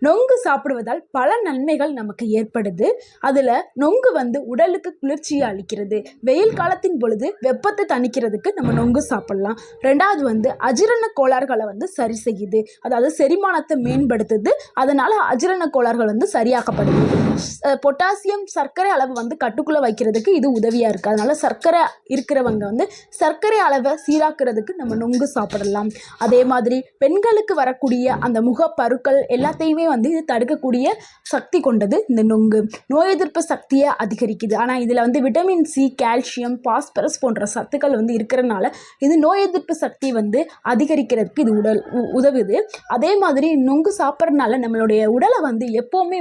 நொங்கு சாப்பிடுவதால் பல நன்மைகள் நமக்கு ஏற்படுது. அதில் நொங்கு உடலுக்கு குளிர்ச்சியை அளிக்கிறது. வெயில் காலத்தின் பொழுது வெப்பத்தை தணிக்கிறதுக்கு நம்ம நொங்கு சாப்பிடலாம். ரெண்டாவது அஜீரண கோளாறுகளை சரி செய்யுது. அதாவது செரிமானத்தை மேம்படுத்துது. அதனால் அஜீரண கோளாறுகள் சரியாக்கப்படுது. பொட்டாசியம் சர்க்கரை அளவு கட்டுக்குள்ளே வைக்கிறதுக்கு இது உதவியாக இருக்குது. அதனால் சர்க்கரை இருக்கிறவங்க சர்க்கரை அளவை சீராக்கிறதுக்கு நம்ம நொங்கு சாப்பிடலாம். அதே மாதிரி பெண்களுக்கு வரக்கூடிய அந்த முகப்பருக்கள் எல்லாத்தையுமே இது தடுக்கக்கூடிய சக்தி கொண்டது இந்த நொங்கு. நோய் எதிர்ப்பு சக்தியை அதிகரிக்குது. ஆனால் இதில் விட்டமின் சி, கால்சியம், பாஸ்பரஸ் போன்ற சத்துக்கள் இருக்கிறனால இது நோய் எதிர்ப்பு சக்தி அதிகரிக்கிறதுக்கு இது உதவுது. அதே மாதிரி நொங்கு சாப்பிட்றதுனால நம்மளுடைய உடலை எப்போவுமே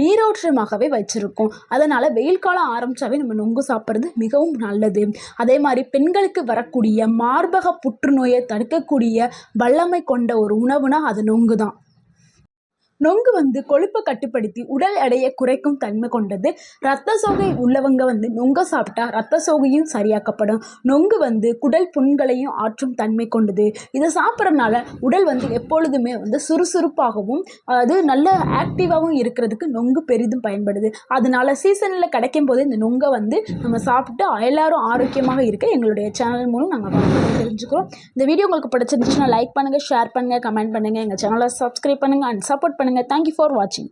நீரோற்றமாகவே வச்சிருக்கும். அதனால் வெயில் காலம் ஆரம்பித்தாவே நம்ம நொங்கு சாப்பிட்றது மிகவும் நல்லது. அதே மாதிரி பெண்களுக்கு வரக்கூடிய மார்பக புற்றுநோயை தடுக்கக்கூடிய வல்லமை கொண்ட ஒரு உணவுனா அது நொங்கு தான். நொங்கு கொழுப்பை கட்டுப்படுத்தி உடல் எடையை குறைக்கும் தன்மை கொண்டது. இரத்த சோகை உள்ளவங்க நொங்கை சாப்பிட்டா இரத்த சோகையும் சரியாக்கப்படும். நொங்கு குடல் புண்களையும் ஆற்றும் தன்மை கொண்டது. இதை சாப்பிட்றதுனால உடல் எப்பொழுதுமே சுறுசுறுப்பாகவும் அது நல்ல ஆக்டிவாகவும் இருக்கிறதுக்கு நொங்கு பெரிதும் பயன்படுது. அதனால சீசனில் கிடைக்கும் போது இந்த நொங்கை நம்ம சாப்பிட்டு எல்லாரும் ஆரோக்கியமாக இருக்க எங்களுடைய சேனல் மூலம் நாங்கள் தெரிஞ்சுக்கிறோம். இந்த வீடியோ உங்களுக்கு பிடிச்சிருந்துச்சுன்னா லைக் பண்ணுங்கள், ஷேர் பண்ணுங்கள், கமெண்ட் பண்ணுங்கள், எங்கள் சேனலை சப்ஸ்கிரைப் பண்ணுங்கள் அண்ட் சப்போர்ட் பண்ணுங்கள். Thank you for watching.